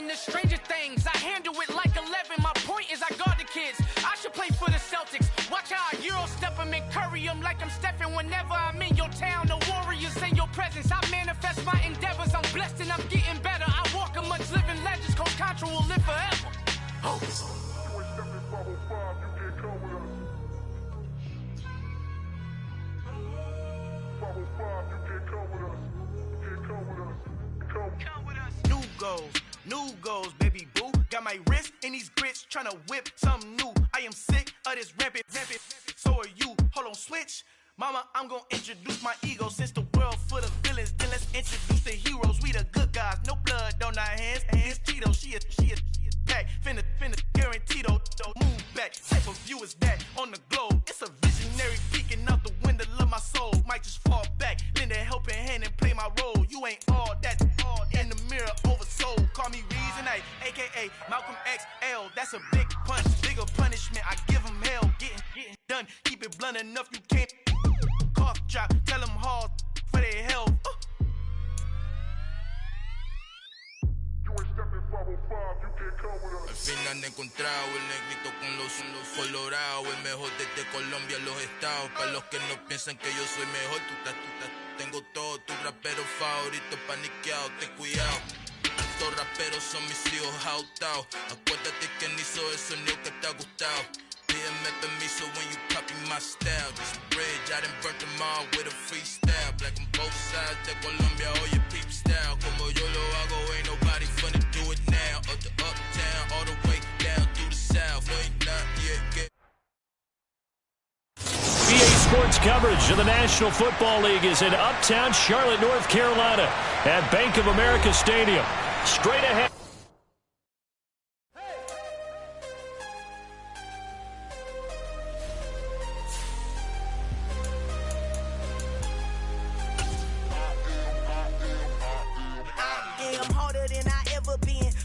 mean the stranger things. I handle it like 11. My point is I guard the kids. I should play for the Celtics. Watch how I Euro step them and curry them like I'm Stephen. Whenever I'm in your town, the Warriors in your presence. I manifest my endeavors. I'm blessed and I'm getting better. I walk amongst living legends. Coach Contra will live forever. Oh. New goals, baby boo. Got my wrist in these grits, tryna whip something new. I am sick of this rampant. So are you. Hold on, switch. Mama, I'm gonna introduce my ego. Since the world full of villains, then let's introduce the heroes. We the good guys, no blood on our hands. It's Tito, she is back. Finna, guaranteed, don't move back. Type of view is that on the globe? It's a visionary peeking out the window of my soul. Might just fall back, lend a helping hand and play my role. You ain't all that in the mirror oversold. Call me Reason A, aka Malcolm XL. That's a big punch, bigger punishment. I give him hell, getting done. Keep it blunt enough, you can't cough drop. Tell them hard for their health. Al fin han encontrado el negrito con los colorados, el mejor desde Colombia a los estados. Para los que no piensan que yo soy mejor, tengo todo, tus raperos favoritos paniqueados, ten cuidado. Estos raperos son mis hijos adoptados. Acuérdate que ni hizo el sonido que te ha gustado. Pídeme permiso when you copy my style. This bridge, I done burnt them all with a freestyle. Black on both sides de Colombia, oye peep style. Como yo lo hago, ain't nobody finna do it now. Up to uptown, all the way down through the south. Ain't not yet. BA Sports coverage of the National Football League is in Uptown Charlotte, North Carolina at Bank of America Stadium. Straight ahead.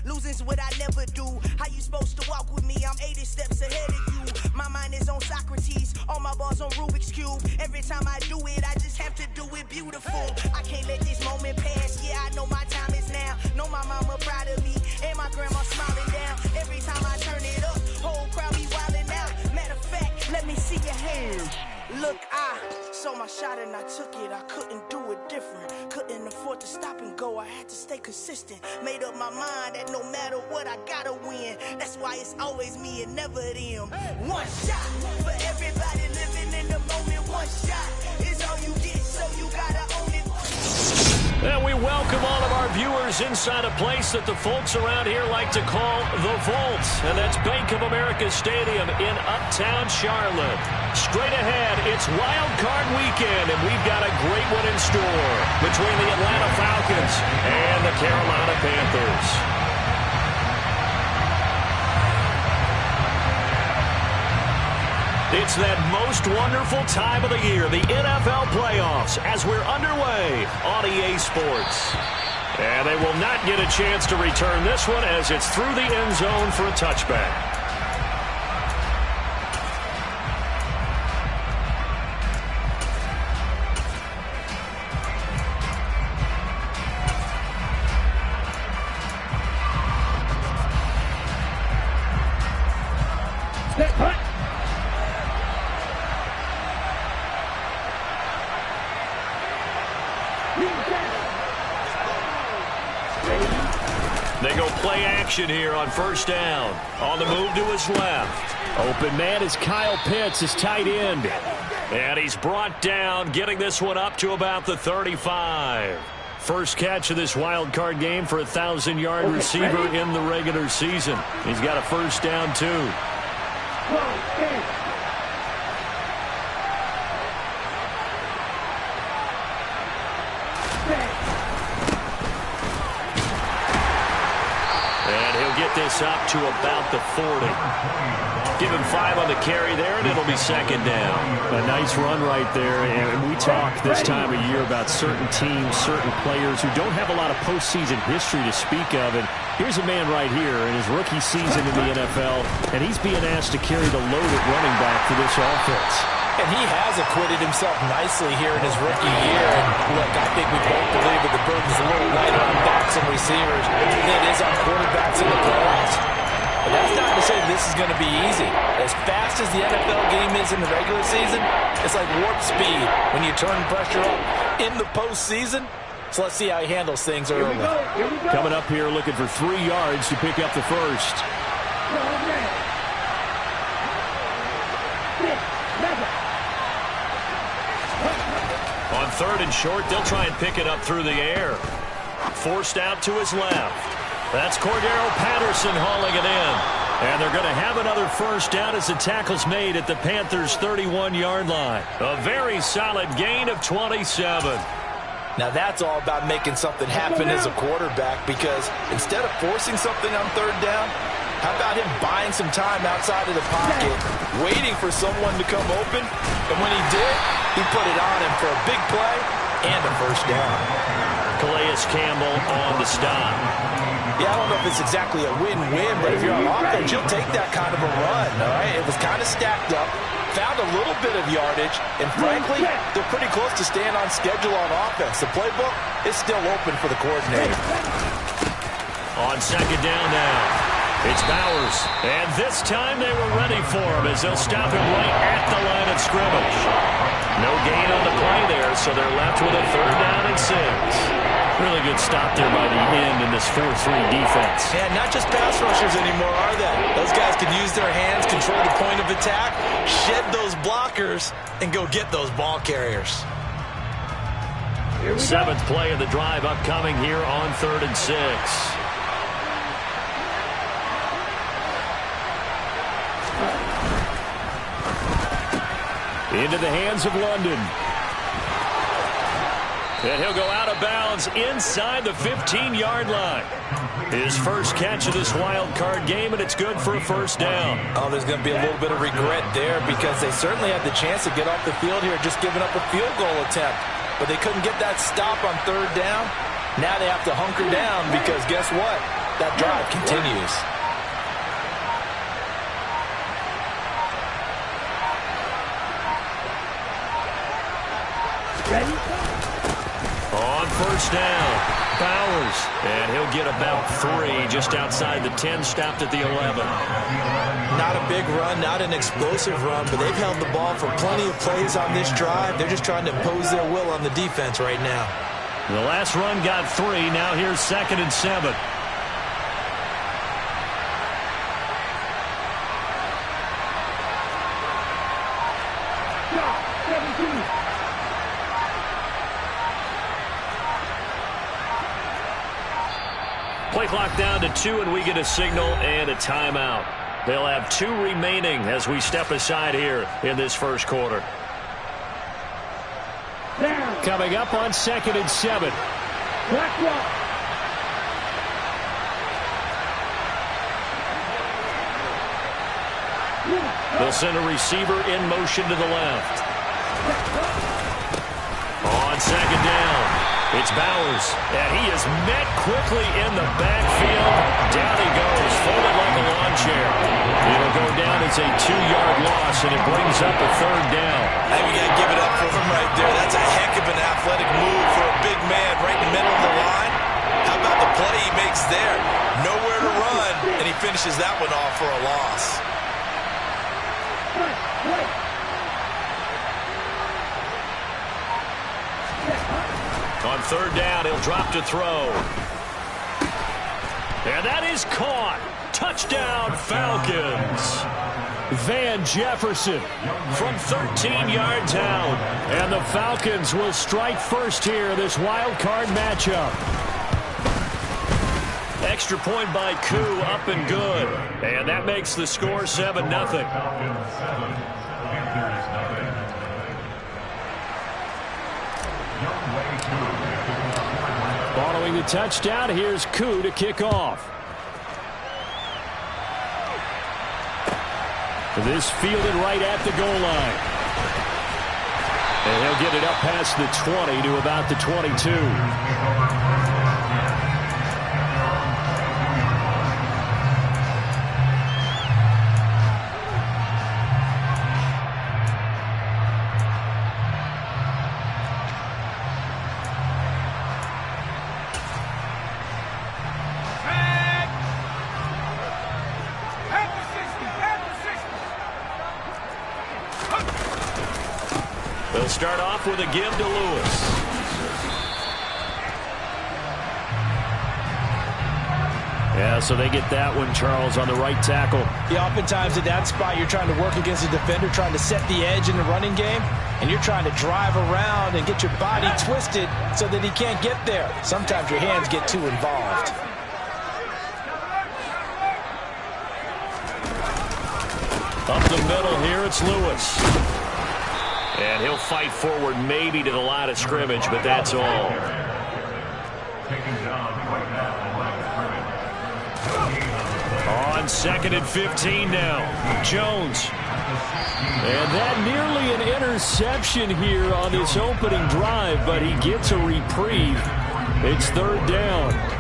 Losing's what I never do. How you supposed to walk with me? I'm 80 steps ahead of you. My mind is on Socrates, all my balls on Rubik's Cube. Every time I do it, I just have to do it beautiful. I can't let this moment pass. Yeah, I know my time is now. Know my mama proud of me, and my grandma smiling down. Every time I turn it up, whole crowd be wildin' out. Matter of fact, let me see your hands. Look, I saw my shot and I took it. I couldn't do it different. Couldn't afford to stop and go. I had to stay consistent. Made up my mind that no matter what, I gotta win. That's why it's always me and never them. One shot for everybody living in the moment. One shot is all you get, so you gotta own it. And we welcome all of our viewers inside a place that the folks around here like to call the Vault. And that's Bank of America Stadium in Uptown Charlotte. Straight ahead, it's Wild Card Weekend, and we've got a great one in store between the Atlanta Falcons and the Carolina Panthers. It's that most wonderful time of the year, the NFL playoffs, as we're underway on EA Sports. And they will not get a chance to return this one as it's through the end zone for a touchback. They go play action here on first down. On the move to his left. Open man is Kyle Pitts, his tight end. And he's brought down, getting this one up to about the 35. First catch of this wild card game for a 1,000-yard receiver in the regular season. He's got a first down, too. This up to about the 40. Give him 5 on the carry there, and it'll be second down. A nice run right there, and we talk this time of year about certain teams, certain players who don't have a lot of postseason history to speak of, and here's a man right here in his rookie season in the NFL, and he's being asked to carry the load at running back for this offense. And he has acquitted himself nicely here in his rookie year. And look, I think we both believe that the burden's a little lighter on backs and receivers than it is on quarterbacks in the playoffs. But that's not to say this is going to be easy. As fast as the NFL game is in the regular season, it's like warp speed when you turn pressure up in the postseason. So let's see how he handles things early. Coming up here looking for 3 yards to pick up the first. On 3rd and short, they'll try and pick it up through the air. Forced out to his left. That's Cordero Patterson hauling it in. And they're going to have another first down as the tackle's made at the Panthers' 31-yard line. A very solid gain of 27. Now that's all about making something happen as a quarterback, because instead of forcing something on 3rd down, how about him buying some time outside of the pocket, waiting for someone to come open, and when he did, he put it on him for a big play and a first down. Calais Campbell on the stop. Yeah, I don't know if it's exactly a win-win, but if you're on offense, you'll take that kind of a run, all right? It was kind of stacked up, found a little bit of yardage, and frankly, they're pretty close to staying on schedule on offense. The playbook is still open for the coordinator. On 2nd down now, it's Bowers. And this time they were ready for him as they'll stop him right at the line of scrimmage. No gain on the play there, so they're left with a 3rd down and 6. Really good stop there by the end in this 4-3 defense. And not just pass rushers anymore, are they? Those guys can use their hands, control the point of attack, shed those blockers, and go get those ball carriers. 7th play of the drive upcoming here on 3rd and 6. Into the hands of London. And he'll go out of bounds inside the 15-yard line. His first catch of this wild card game, and it's good for a first down. Oh, there's going to be a little bit of regret there, because they certainly had the chance to get off the field here, just giving up a field goal attempt. But they couldn't get that stop on 3rd down. Now they have to hunker down, because guess what? That drive continues. On 1st down, Bowers. And he'll get about 3 just outside the 10, stopped at the 11. Not a big run, not an explosive run, but they've held the ball for plenty of plays on this drive. They're just trying to impose their will on the defense right now. The last run got 3. Now here's 2nd and 7. Play clock down to 2, and we get a signal and a timeout. They'll have 2 remaining as we step aside here in this first quarter. Coming up on 2nd and 7. They'll send a receiver in motion to the left. On 2nd down, it's Bowers, and he is met quickly in the backfield. Down he goes, folded like a lawn chair. It'll go down as a 2-yard loss, and it brings up a 3rd down. Hey, we got to give it up for him right there. That's a heck of an athletic move for a big man right in the middle of the line. How about the play he makes there? Nowhere to run, and he finishes that one off for a loss. On 3rd down, he'll drop to throw. And that is caught. Touchdown, Falcons. Van Jefferson from 13 yards out. And the Falcons will strike first here, this wild card matchup. Extra point by Koo, up and good. And that makes the score 7-0. Following the touchdown, here's Koo to kick off. This fielded right at the goal line. And he'll get it up past the 20 to about the 22. start off with a give to Lewis. Yeah, so they get that one, Charles, on the right tackle. Yeah, oftentimes at that spot, you're trying to work against a defender, trying to set the edge in the running game, and you're trying to drive around and get your body twisted so that he can't get there. Sometimes your hands get too involved. Up the middle here, it's Lewis. And he'll fight forward maybe to the line of scrimmage, but that's all. On 2nd and 15 now. Jones. And that nearly an interception here on this opening drive, but he gets a reprieve. It's 3rd down.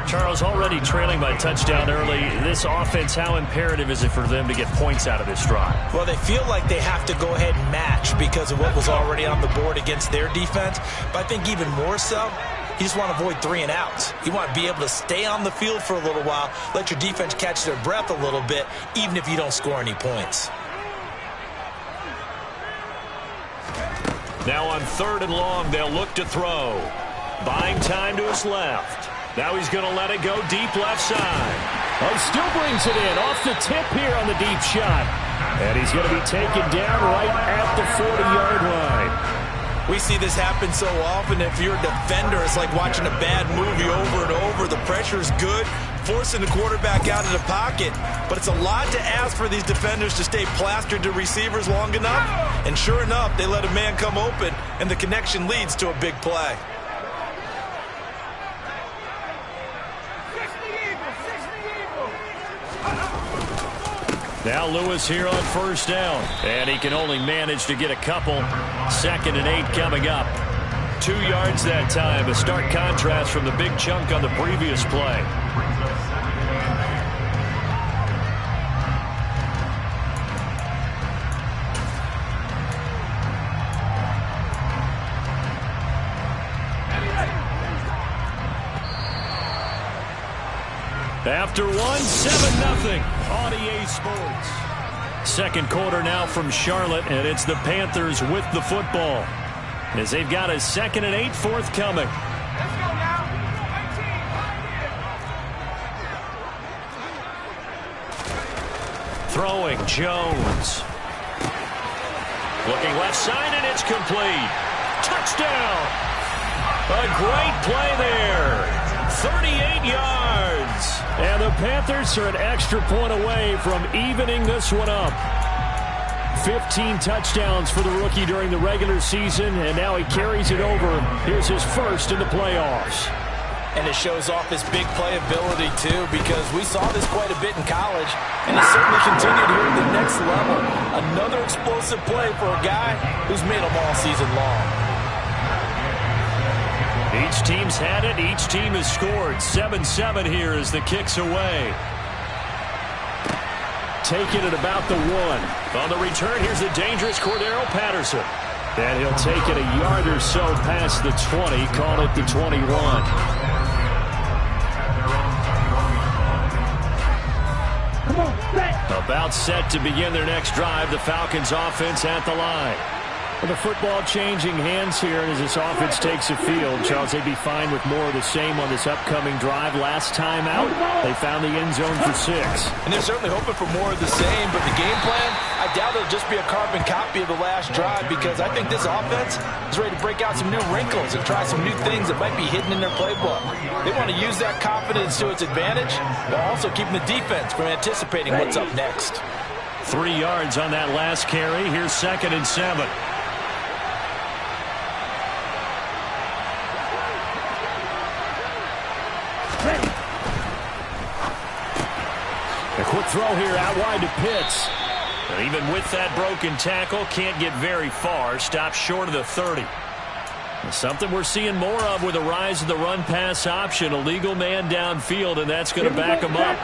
Charles, already trailing by touchdown early. This offense, how imperative is it for them to get points out of this drive? Well, they feel like they have to go ahead and match because of what was already on the board against their defense. But I think even more so, you just want to avoid 3 and outs. You want to be able to stay on the field for a little while, let your defense catch their breath a little bit, even if you don't score any points. Now on 3rd and long, they'll look to throw. Buying time to his left. Now he's going to let it go deep left side. Oh, he still brings it in off the tip here on the deep shot. And he's going to be taken down right at the 40-yard line. We see this happen so often. If you're a defender, it's like watching a bad movie over and over. The pressure is good, forcing the quarterback out of the pocket. But it's a lot to ask for these defenders to stay plastered to receivers long enough. And sure enough, they let a man come open, and the connection leads to a big play. Now Lewis here on 1st down. And he can only manage to get a couple. 2nd and 8 coming up. 2 yards that time. A stark contrast from the big chunk on the previous play. After 1, 7-0 on EA Sports. 2nd quarter now from Charlotte, and it's the Panthers with the football. As they've got a 2nd and 8 forthcoming. Throwing, Jones. Looking left side, and it's complete. Touchdown! A great play there. 38 yards. And the Panthers are an extra point away from evening this one up. 15 touchdowns for the rookie during the regular season, and now he carries it over. Here's his first in the playoffs. And it shows off his big play ability, too, because we saw this quite a bit in college, and it certainly continued here at the next level. Another explosive play for a guy who's made them all season long. Each team's had it. Each team has scored. 7-7 here as the kick's away. Taking it about the 1. On the return, here's the dangerous Cordero Patterson. And he'll take it a yard or so past the 20. Call it the 21. About set to begin their next drive. The Falcons offense at the line. With the football changing hands here, and as this offense takes the field, Charles, they'd be fine with more of the same on this upcoming drive. Last time out, they found the end zone for 6. And they're certainly hoping for more of the same, but the game plan, I doubt it'll just be a carbon copy of the last drive, because I think this offense is ready to break out some new wrinkles and try some new things that might be hidden in their playbook. They want to use that confidence to its advantage, while also keeping the defense from anticipating what's up next. 3 yards on that last carry. Here's 2nd and 7. A quick throw here out wide to Pitts. And even with that broken tackle, can't get very far. Stops short of the 30. Something we're seeing more of with the rise of the run-pass option. A legal man downfield, and that's going to back him up.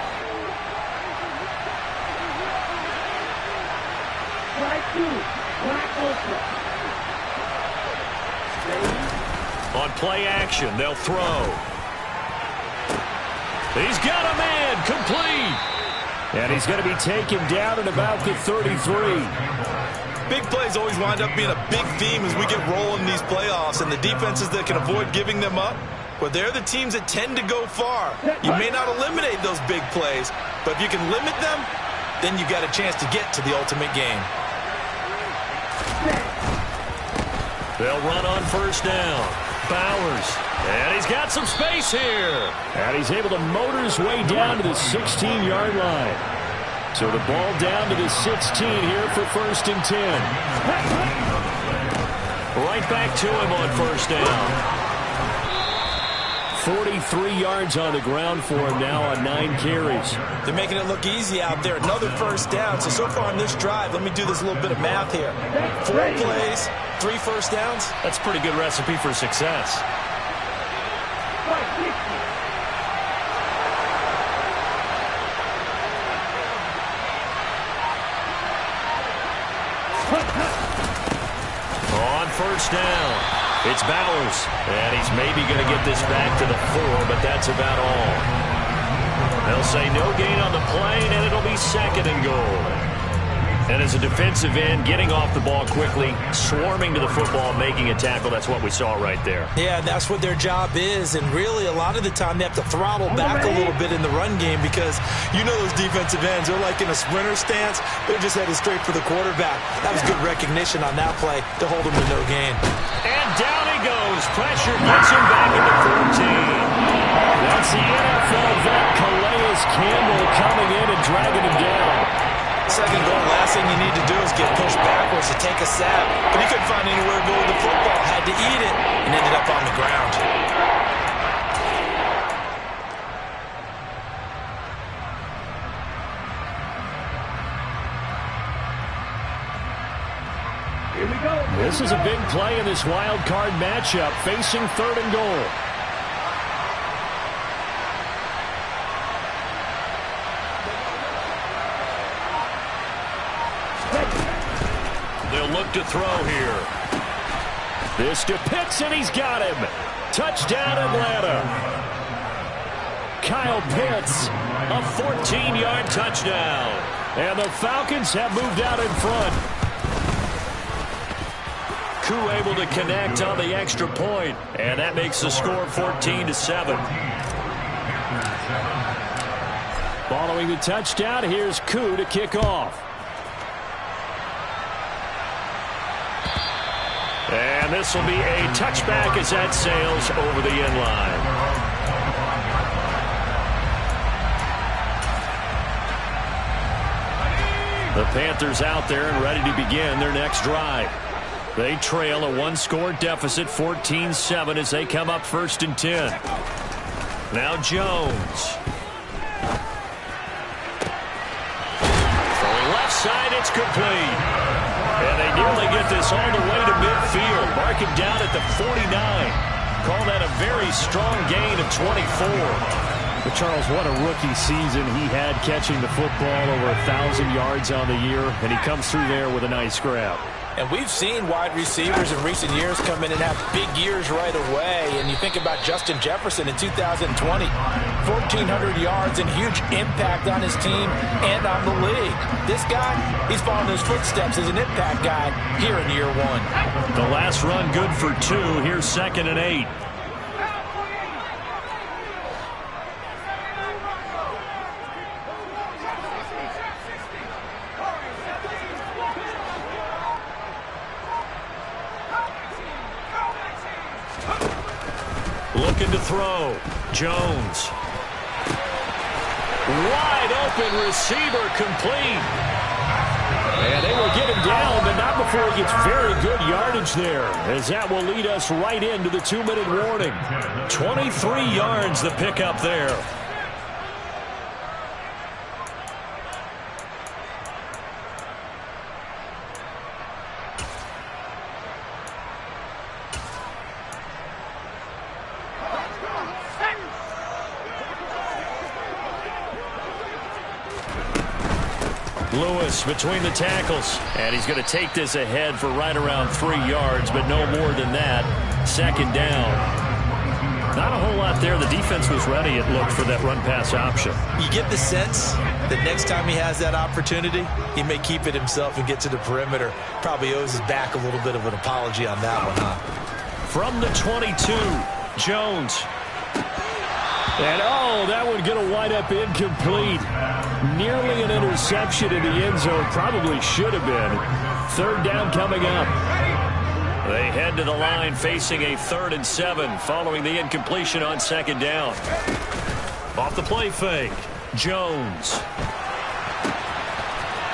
On play action, they'll throw. He's got a man, complete. And he's going to be taken down at about the 33. Big plays always wind up being a big theme as we get rolling in these playoffs, and the defenses that can avoid giving them up, well, they're the teams that tend to go far. You may not eliminate those big plays, but if you can limit them, then you got a chance to get to the ultimate game. They'll run on first down. Bowers. And he's got some space here. And he's able to motor his way down to the 16-yard line. So the ball down to the 16 here for 1st and 10. Right back to him on first down. 43 yards on the ground for him now on 9 carries. They're making it look easy out there. Another first down. So far on this drive, let me do this little bit of math here. 4 plays, 3 first downs. That's a pretty good recipe for success. On first down. It's Bowers, and he's maybe going to get this back to the 4, but that's about all. They'll say no gain on the play, and it'll be 2nd and goal. And as a defensive end, getting off the ball quickly, swarming to the football, making a tackle, that's what we saw right there. Yeah, that's what their job is, and really a lot of the time they have to throttle back a little bit in the run game because you know those defensive ends, they're like in a sprinter stance, they're just headed straight for the quarterback. That was good recognition on that play to hold him to no gain. And down he goes. Pressure gets him back into 14. That's the NFL vet Calais Campbell coming in and dragging him down. 2nd goal, last thing you need to do is get pushed backwards to take a sack. But he couldn't find anywhere to go with the football. Had to eat it and ended up on the ground. Here we go. This is a big play in this wild card matchup, facing 3rd and goal. They'll look to throw here. This to Pitts, and he's got him. Touchdown, Atlanta. Kyle Pitts, a 14-yard touchdown. And the Falcons have moved out in front. Koo able to connect on the extra point, and that makes the score 14-7. Following the touchdown, here's Koo to kick off. And this will be a touchback as that sails over the end line. The Panthers out there and ready to begin their next drive. They trail a 1-score deficit, 14-7, as they come up 1st and 10. Now Jones. Throwing left side, it's complete. And they nearly get this all the way to midfield. Mark him down at the 49. Call that a very strong gain of 24. But Charles, what a rookie season he had catching the football, over 1,000 yards on the year, and he comes through there with a nice grab. And we've seen wide receivers in recent years come in and have big years right away. And you think about Justin Jefferson in 2020, 1,400 yards and huge impact on his team and on the league. This guy, he's following his footsteps as an impact guy here in year 1. The last run good for 2. Here's 2nd and 8. Looking to throw. Jones. Wide open receiver, complete. And they will get him down, but not before he gets very good yardage there, as that will lead us right into the 2-minute warning. 23 yards the pickup there. Lewis between the tackles, and he's going to take this ahead for right around 3 yards, but no more than that. 2nd down. Not a whole lot there. The defense was ready, it looked, for that run-pass option. You get the sense that next time he has that opportunity, he may keep it himself and get to the perimeter. Probably owes his back a little bit of an apology on that one, huh? From the 22, Jones. And, oh, that one going to wind up incomplete. Nearly an interception in the end zone. Probably should have been. Third down coming up. They head to the line facing a 3rd and 7 following the incompletion on 2nd down. Off the play fake, Jones.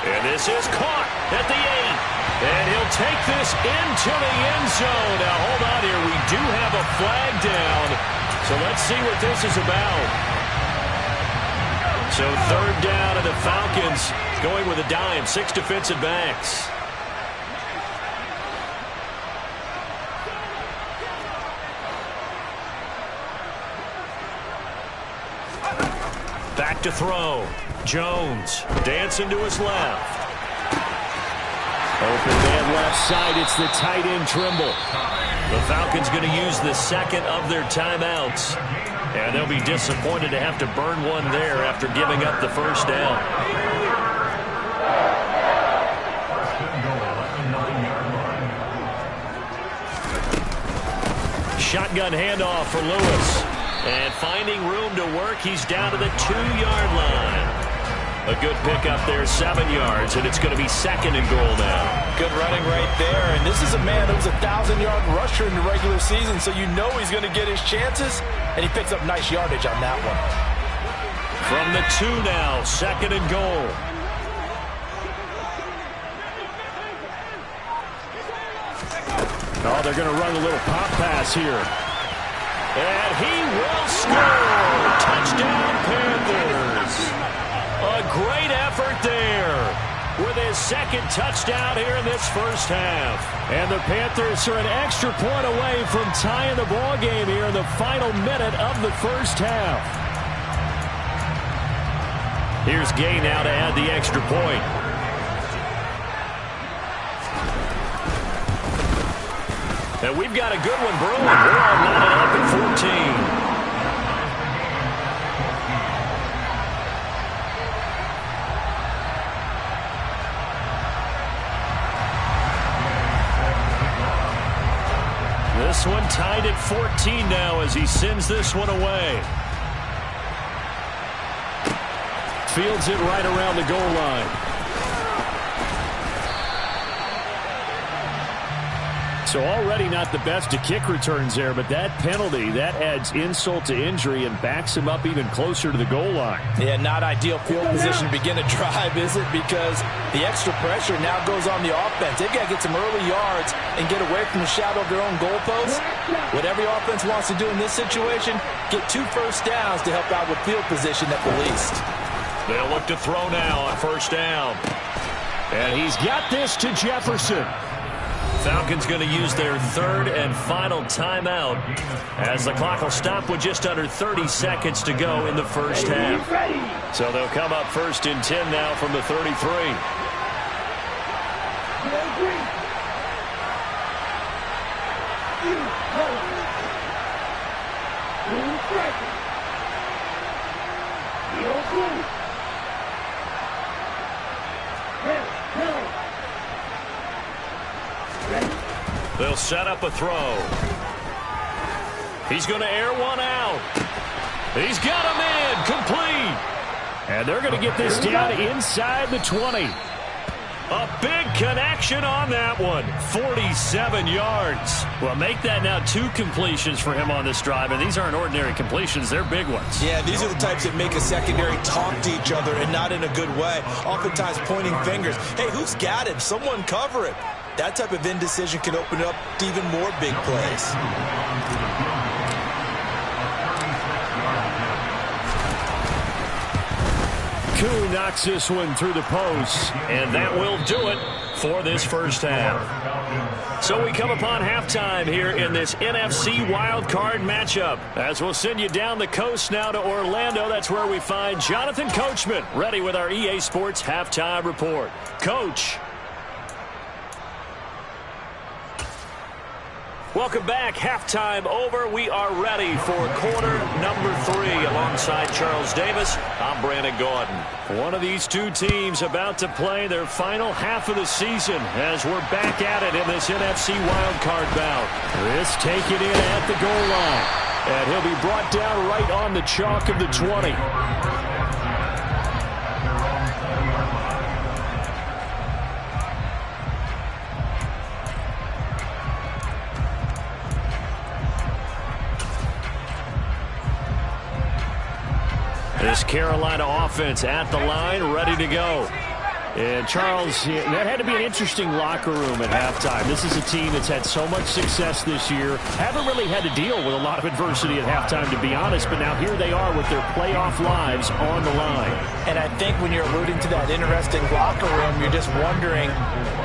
And this is caught at the 8. And he'll take this into the end zone. Now, hold on here. We do have a flag down. So let's see what this is about. So 3rd down, and the Falcons going with a dime. 6 defensive backs. Back to throw. Jones dancing to his left. Open man left side. It's the tight end Trimble. The Falcons going to use the 2nd of their timeouts. And they'll be disappointed to have to burn one there after giving up the 1st down. Shotgun handoff for Lewis. And finding room to work, he's down to the 2-yard line. A good pickup there, 7 yards, and it's going to be 2nd and goal now. Good running right there, and this is a man who was a 1,000-yard rusher in the regular season, so you know he's going to get his chances, and he picks up nice yardage on that one. From the 2 now, 2nd and goal. Oh, they're going to run a little pop pass here. And he will score! Touchdown, Panthers! A great effort there with his 2nd touchdown here in this 1st half. And the Panthers are an extra point away from tying the ball game here in the final minute of the 1st half. Here's Gay now to add the extra point. And we've got a good one brewing. We're all lining up at 14. This one tied at 14 now as he sends this one away. Fields it right around the goal line. So already not the best of kick returns there, but that penalty, that adds insult to injury and backs him up even closer to the goal line. Yeah, not ideal field position to begin a drive, is it? Because the extra pressure now goes on the offense. They've got to get some early yards and get away from the shadow of their own goalposts. What every offense wants to do in this situation, get 2 first downs to help out with field position at the least. They'll look to throw now on 1st down. And he's got this to Jefferson. Falcons going to use their 3rd and final timeout as the clock will stop with just under 30 seconds to go in the 1st half. So they'll come up 1st and 10 now from the 33. They'll set up a throw. He's going to air one out. He's got him in, complete. And they're going to get this down inside the 20. A big connection on that one. 47 yards. Well, make that now 2 completions for him on this drive, and these aren't ordinary completions. They're big ones. Yeah, these are the types that make a secondary talk to each other and not in a good way. Oftentimes pointing fingers. Hey, who's got him? Someone cover it. That type of indecision can open up to even more big plays. Koo knocks this one through the post, and that will do it for this 1st half. So we come upon halftime here in this NFC wildcard matchup. As we'll send you down the coast now to Orlando, that's where we find Jonathan Coachman ready with our EA Sports halftime report. Coach. Welcome back. Halftime over. We are ready for quarter number 3. Alongside Charles Davis, I'm Brandon Gordon. One of these two teams about to play their final half of the season as we're back at it in this NFC wildcard bout. This taken in at the goal line. And he'll be brought down right on the chalk of the 20. This Carolina offense at the line, ready to go. And Charles, that had to be an interesting locker room at halftime. This is a team that's had so much success this year. Haven't really had to deal with a lot of adversity at halftime, to be honest. But now here they are with their playoff lives on the line. And I think when you're alluding to that interesting locker room, you're just wondering,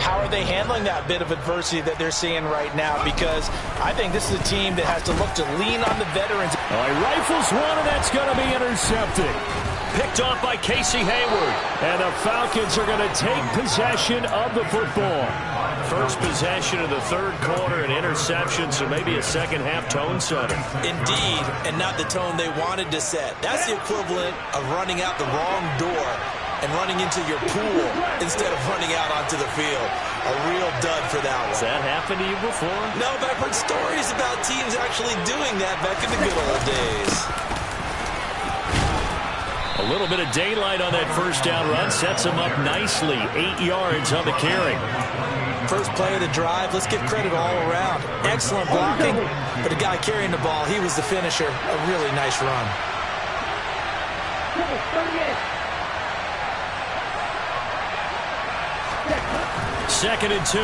how are they handling that bit of adversity that they're seeing right now? Because I think this is a team that has to look to lean on the veterans. He rifles one, and that's going to be intercepted. Picked off by Casey Hayward. And the Falcons are going to take possession of the football. First possession of the third quarter, an interception, so maybe a second-half tone setter. Indeed, and not the tone they wanted to set. That's the equivalent of running out the wrong door and running into your pool instead of running out onto the field. A real dud for that one. Has that happened to you before? No, but I've heard stories about teams actually doing that back in the good old days. A little bit of daylight on that first down run sets him up nicely. 8 yards on the carry. First play of the drive, let's give credit all around. Excellent blocking, but the guy carrying the ball, he was the finisher. A really nice run. Second and 2.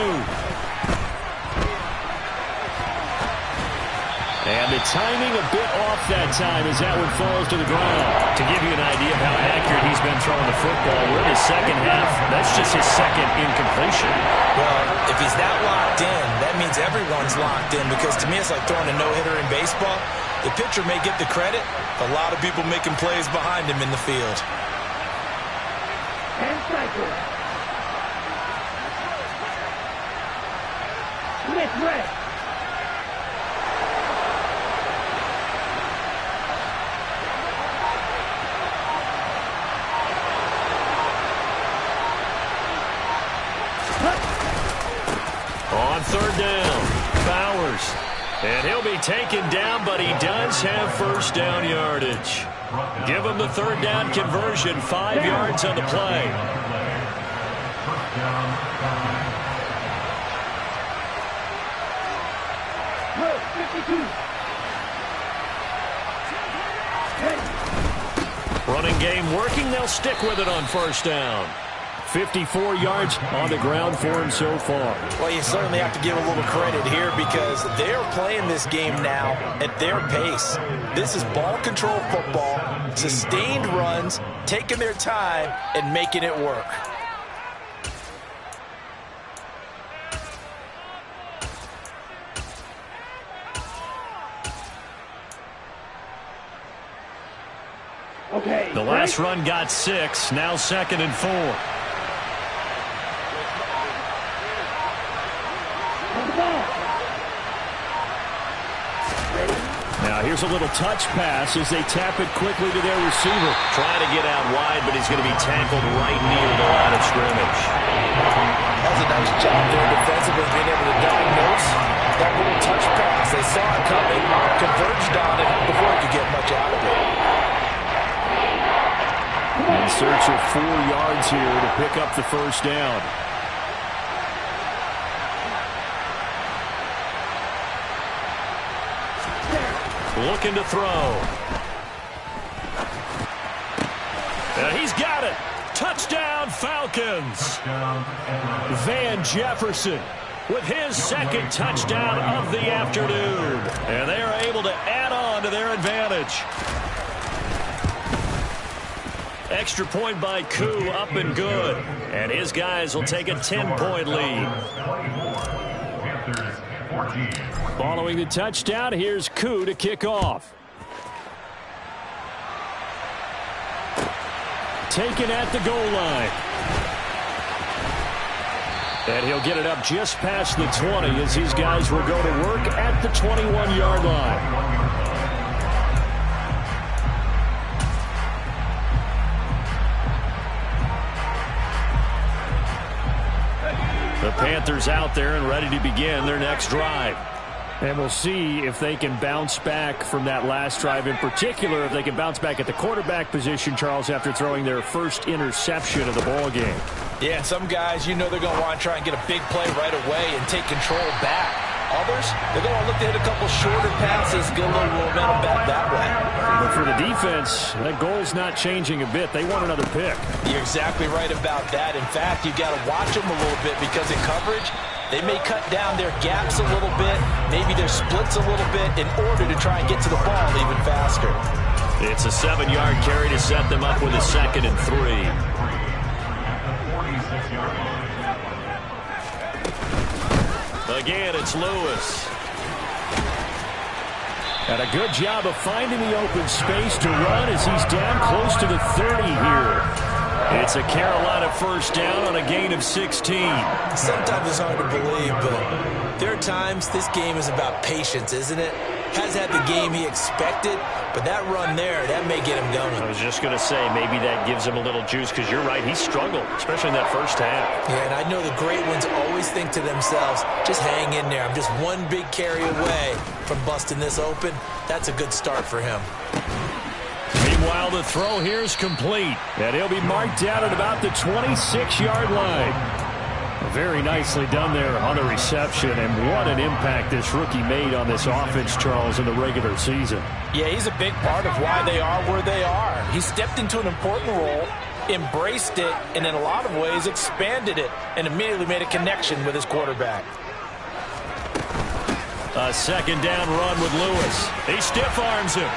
And the timing a bit off that time as that one falls to the ground. To give you an idea of how accurate he's been throwing the football, we're in the second half. That's just his second incompletion. Well, if he's that locked in, that means everyone's locked in, because to me it's like throwing a no-hitter in baseball. The pitcher may get the credit, a lot of people making plays behind him in the field. And cycle. Smith red. On third down, Bowers. And he'll be taken down, but he does have first down yardage. Give him the third down conversion, 5 yards on the play. Running game working, they'll stick with it on first down. 54 yards on the ground for him so far. Well, you certainly have to give a little credit here, because they're playing this game now at their pace. This is ball control football, sustained runs, taking their time and making it work. The last run got 6, now second and 4. Now here's a little touch pass as they tap it quickly to their receiver. Trying to get out wide, but he's going to be tackled right near the line of scrimmage. That's a nice job there defensively, being able to diagnose that little touch pass. They saw it coming, converged on it before he could get much out of it. In search of 4 yards here to pick up the first down. Looking to throw. He's got it. Touchdown, Falcons. Van Jefferson with his second touchdown of the afternoon. And they are able to add on to their advantage. Extra point by Koo, up and good. And his guys will take a 10-point lead. Following the touchdown, here's Koo to kick off. Taken at the goal line. And he'll get it up just past the 20 as these guys will go to work at the 21-yard line. The Panthers out there and ready to begin their next drive. And we'll see if they can bounce back from that last drive, in particular if they can bounce back at the quarterback position, Charles, after throwing their first interception of the ball game. Yeah, and some guys, you know they're going to want to try and get a big play right away and take control back. Others, they're going to look to hit a couple shorter passes, get a little momentum back that way. But for the defense, that goal's not changing a bit. They want another pick. You're exactly right about that. In fact, you've got to watch them a little bit because in coverage, they may cut down their gaps a little bit, maybe their splits a little bit in order to try and get to the ball even faster. It's a 7-yard carry to set them up with a 2nd and 3. Again, it's Lewis. And a good job of finding the open space to run as he's down close to the 30 here. It's a Carolina first down on a gain of 16. Sometimes it's hard to believe, but there are times this game is about patience, isn't it? Has had the game he expected, but that run there, that may get him going. I was just going to say, maybe that gives him a little juice, because you're right, he struggled, especially in that first half. Yeah, and I know the great ones always think to themselves, just hang in there. I'm just one big carry away from busting this open. That's a good start for him. Meanwhile, the throw here is complete, and he'll be marked down at about the 26-yard line. Very nicely done there on the reception, and what an impact this rookie made on this offense, Charles, in the regular season. Yeah, he's a big part of why they are where they are. He stepped into an important role, embraced it, and in a lot of ways expanded it, and immediately made a connection with his quarterback. A 2nd down run with Lewis. He stiff arms him.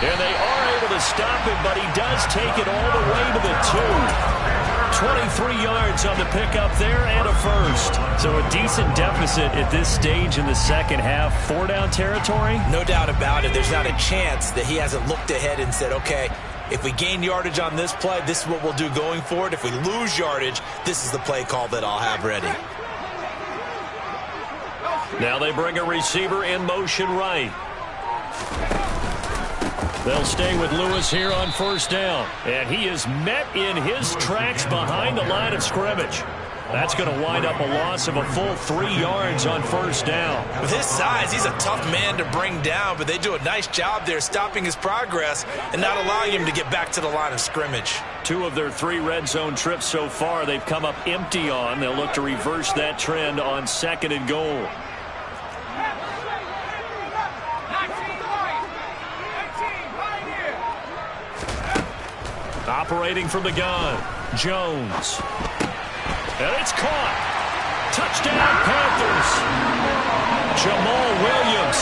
And they are able to stop him, but he does take it all the way to the 2. 23 yards on the pickup there and a first. So a decent deficit at this stage in the second half. 4-down territory? No doubt about it. There's not a chance that he hasn't looked ahead and said, okay, if we gain yardage on this play, this is what we'll do going forward. If we lose yardage, this is the play call that I'll have ready. Now they bring a receiver in motion right. They'll stay with Lewis here on first down. And he is met in his tracks behind the line of scrimmage. That's going to wind up a loss of a full 3 yards on first down. With his size, he's a tough man to bring down, but they do a nice job there stopping his progress and not allowing him to get back to the line of scrimmage. 2 of their 3 red zone trips so far they've come up empty on. They'll look to reverse that trend on 2nd and goal. Operating from the gun, Jones. And it's caught. Touchdown, Panthers. Jamal Williams,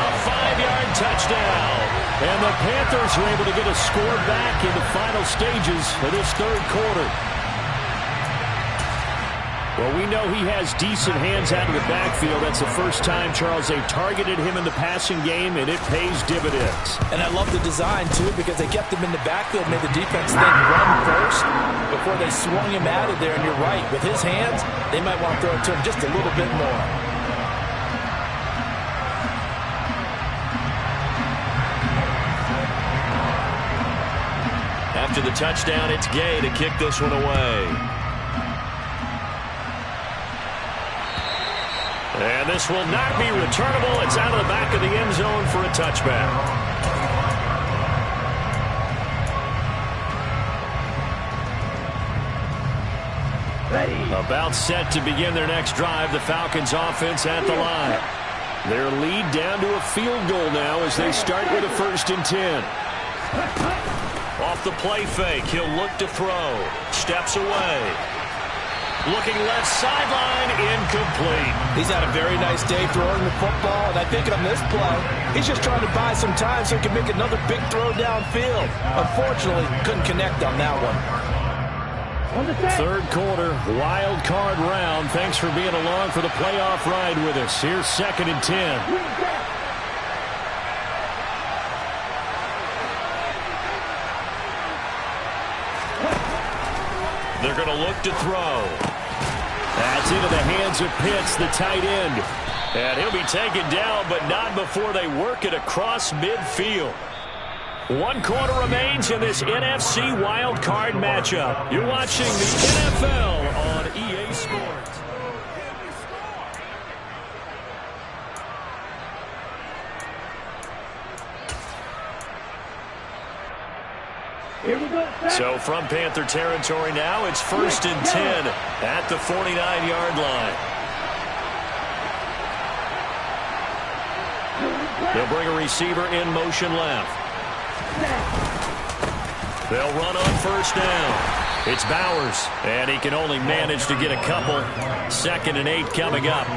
a 5-yard touchdown. And the Panthers are able to get a score back in the final stages of this 3rd quarter. Well, we know he has decent hands out of the backfield. That's the first time, Charles, they targeted him in the passing game, and it pays dividends. And I love the design, too, because they kept him in the backfield, made the defense think run first before they swung him out of there. And you're right, with his hands, they might want to throw it to him just a little bit more. After the touchdown, it's Gay to kick this one away. And this will not be returnable. It's out of the back of the end zone for a touchback. About set to begin their next drive. The Falcons offense at the line. Their lead down to a field goal now as they start with a 1st and 10. Off the play fake, he'll look to throw. Steps away. Looking left sideline, incomplete. He's had a very nice day throwing the football, and I think on this play, he's just trying to buy some time so he can make another big throw downfield. Unfortunately, couldn't connect on that one. 3rd quarter, wild card round. Thanks for being along for the playoff ride with us. Here's 2nd and 10. They're going to look to throw. That's into the hands of Pitts, the tight end. And he'll be taken down, but not before they work it across midfield. 1 quarter remains in this NFC Wild Card matchup. You're watching the NFL on EA Sports. So from Panther territory now, it's 1st and 10 at the 49-yard line. They'll bring a receiver in motion left. They'll run on 1st down. It's Bowers, and he can only manage to get a couple. 2nd and 8 coming up.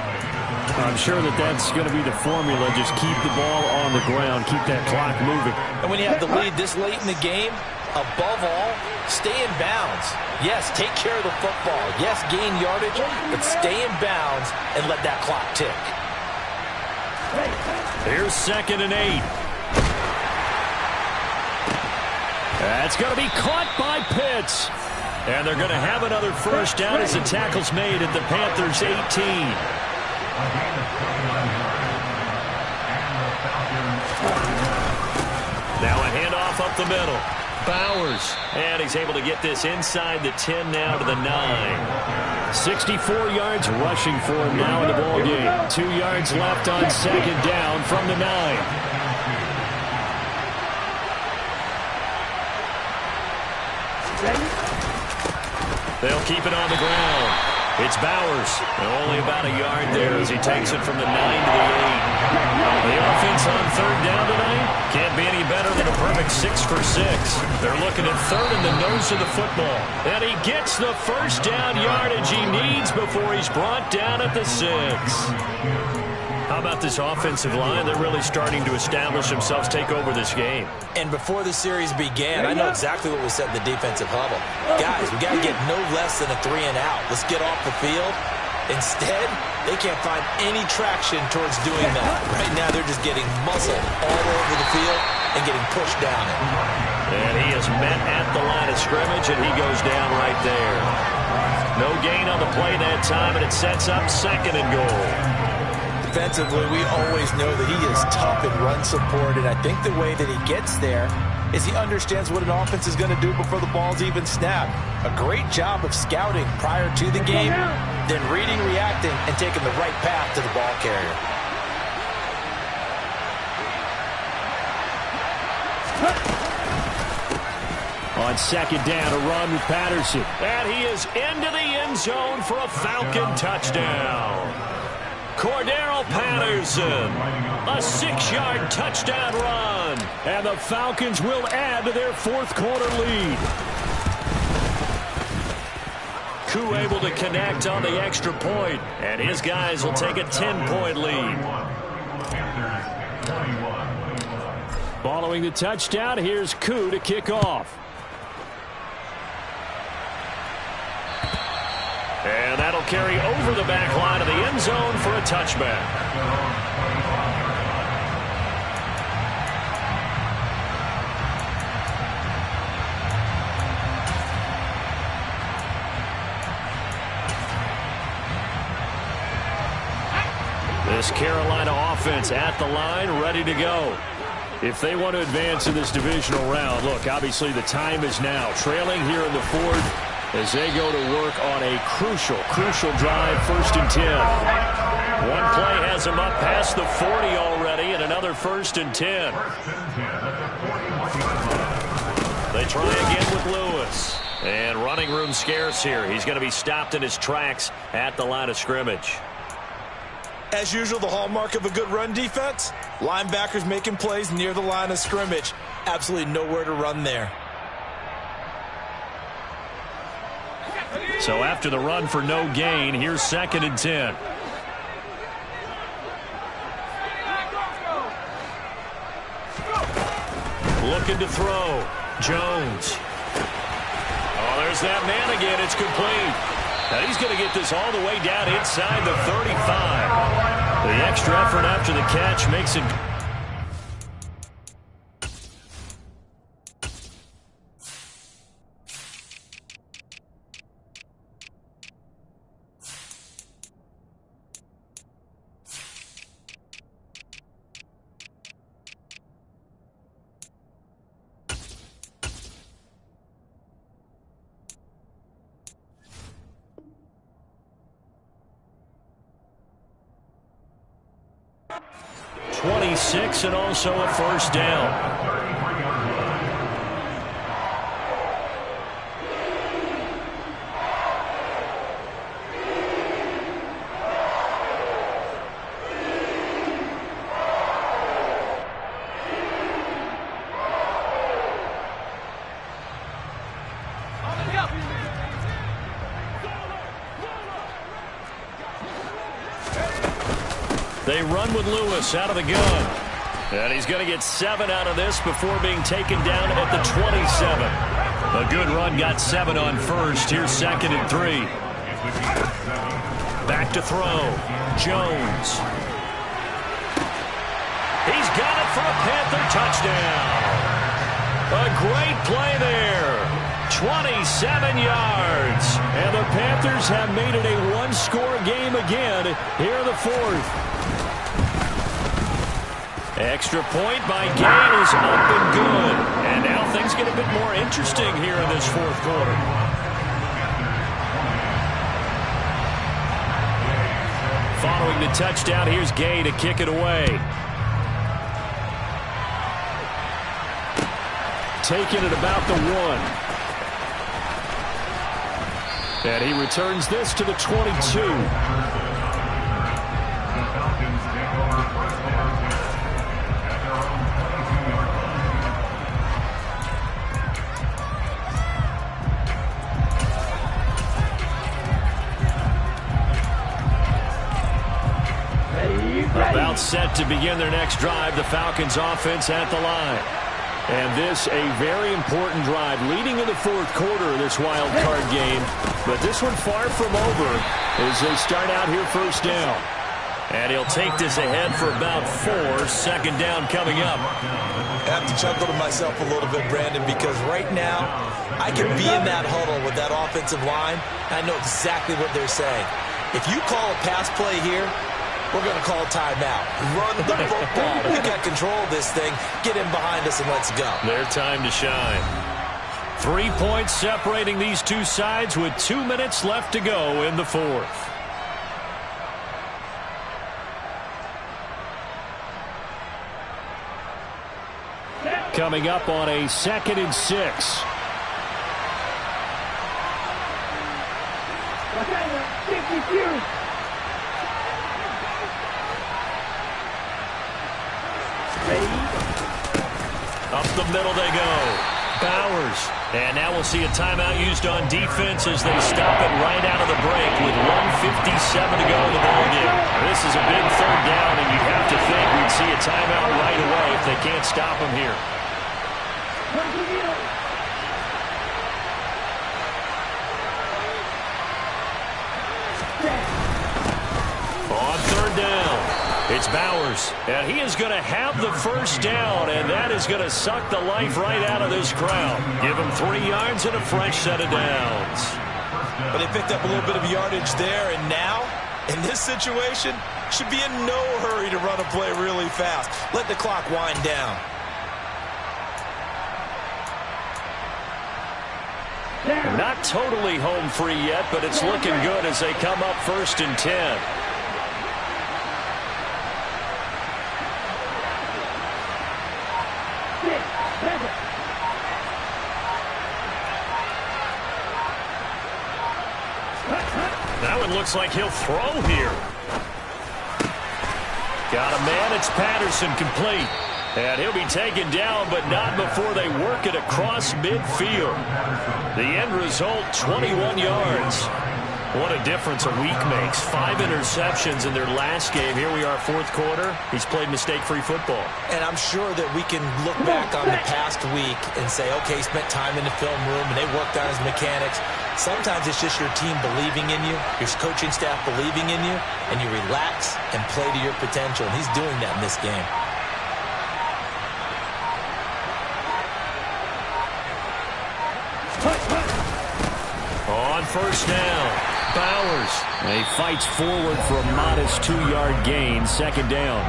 I'm sure that's going to be the formula. Just keep the ball on the ground. Keep that clock moving. And when you have the lead this late in the game, above all, stay in bounds. Yes, take care of the football. Yes, gain yardage, but stay in bounds and let that clock tick. Here's 2nd and 8. That's going to be caught by Pitts. And they're going to have another 1st down as the tackle's made at the Panthers' 18. Now a handoff up the middle. Bowers, and he's able to get this inside the 10 now to the 9. 64 yards rushing for him now in the ball game. 2 yards left on 2nd down from the 9. They'll keep it on the ground. It's Bowers. Only about a yard there as he takes it from the 9 to the 8. The offense on 3rd down tonight can't be any better than a perfect 6 for 6. They're looking at 3rd in the nose of the football. And he gets the 1st down yardage he needs before he's brought down at the 6. How about this offensive line? They're really starting to establish themselves, take over this game. And before the series began, I know exactly what we said in the defensive huddle. Guys, we got to get no less than a 3 and out. Let's get off the field. Instead, they can't find any traction towards doing that. Right now, they're just getting muscled all over the field and getting pushed down it. And he is met at the line of scrimmage, and he goes down right there. No gain on the play that time, and it sets up 2nd and goal. Defensively, we always know that he is tough in run support, and I think the way that he gets there is he understands what an offense is going to do before the ball's even snapped. A great job of scouting prior to the game, then reading, reacting, and taking the right path to the ball carrier. On 2nd down, a run with Patterson. And he is into the end zone for a Falcon touchdown. Cordero Patterson, a 6-yard touchdown run. And the Falcons will add to their 4th quarter lead. Koo able to connect on the extra point, and his guys will take a 10-point lead. Following the touchdown, here's Koo to kick off. And that'll carry over the back line of the end zone for a touchback. This Carolina offense at the line, ready to go. If they want to advance in this divisional round, look, obviously the time is now. Trailing here in the 4th. As they go to work on a crucial drive, 1st and 10. One play has them up past the 40 already, and another 1st and 10. They try again with Lewis. And running room scarce here. He's going to be stopped in his tracks at the line of scrimmage. As usual, the hallmark of a good run defense, linebackers making plays near the line of scrimmage. Absolutely nowhere to run there. So after the run for no gain, here's 2nd and 10. Looking to throw. Jones. Oh, there's that man again. It's complete. Now he's going to get this all the way down inside the 35. The extra effort after the catch makes it. 6 and also a first down. They run with Lewis out of the gun. And he's going to get 7 out of this before being taken down at the 27. A good run, got 7 on first. Here's 2nd and 3. Back to throw. Jones. He's got it for a Panther touchdown. A great play there. 27 yards. And the Panthers have made it a one-score game again here in the 4th. Extra point by Gay is up and good. And now things get a bit more interesting here in this 4th quarter. Following the touchdown, here's Gay to kick it away. Taking it about the 1. And he returns this to the 22. About set to begin their next drive, the Falcons offense at the line. And this a very important drive leading in the 4th quarter of this wild card game. But this one far from over as they start out here first down. And he'll take this ahead for about 4. 2nd down coming up. I have to chuckle to myself a little bit, Brandon, because right now I can be in that huddle with that offensive line. And I know exactly what they're saying. If you call a pass play here, we're going to call timeout. Run the football. We got control of this thing. Get in behind us and let's go. Their time to shine. 3 points separating these two sides with 2 minutes left to go in the 4th. Coming up on a 2nd and 6. Up the middle they go. Bowers. And now we'll see a timeout used on defense as they stop it right out of the break with 1:57 to go in the ballgame. This is a big 3rd down, and you have to think we'd see a timeout right away if they can't stop them here. On 3rd down. It's Bowers, and he is going to have the first down, and that is going to suck the life right out of this crowd. Give him 3 yards and a fresh set of downs. But they picked up a little bit of yardage there, and now, in this situation, should be in no hurry to run a play really fast. Let the clock wind down. Not totally home free yet, but it's looking good as they come up 1st and 10. Now it looks like he'll throw here. Got a man, it's Patterson, complete. And he'll be taken down, but not before they work it across midfield. The end result, 21 yards. What a difference a week makes. 5 interceptions in their last game. Here we are, 4th quarter. He's played mistake-free football. And I'm sure that we can look back on the past week and say, okay, he spent time in the film room and they worked on his mechanics. Sometimes it's just your team believing in you, your coaching staff believing in you, and you relax and play to your potential. And he's doing that in this game. On 1st down, Bowers. He fights forward for a modest 2-yard gain, 2nd down.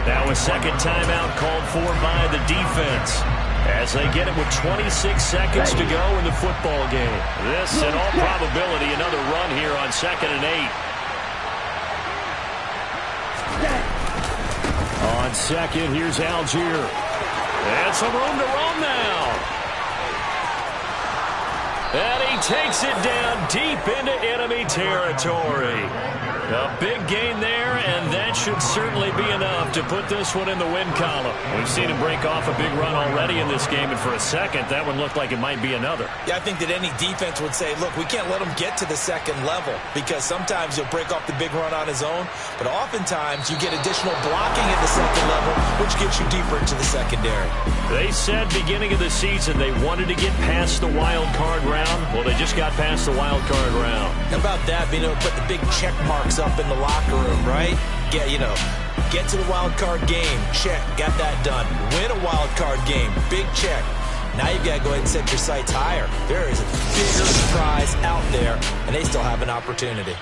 Now a 2nd timeout called for by the defense as they get it with 26 seconds to go in the football game. This, in all probability, another run here on 2nd and 8. On second, here's Algier. And some room to roam now. And he takes it down deep into enemy territory. A big gain there, and that should certainly be enough to put this one in the win column. We've seen him break off a big run already in this game, and for a second, that one looked like it might be another. Yeah, I think that any defense would say, look, we can't let him get to the second level, because sometimes he'll break off the big run on his own, but oftentimes you get additional blocking at the second level, which gets you deeper into the secondary. They said beginning of the season they wanted to get past the wild card round. Well, they just got past the wild card round. How about that, being able to put the big check marks up in the locker room, right? Get to the wild card game, check, got that done. Win a wild card game, big check. Now you've got to go ahead and set your sights higher. There is a bigger prize out there, and they still have an opportunity.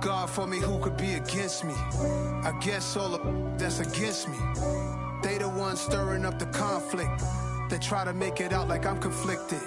God for me, who could be against me? I guess all the that's against me. They the ones stirring up the conflict. They try to make it out like I'm conflicted.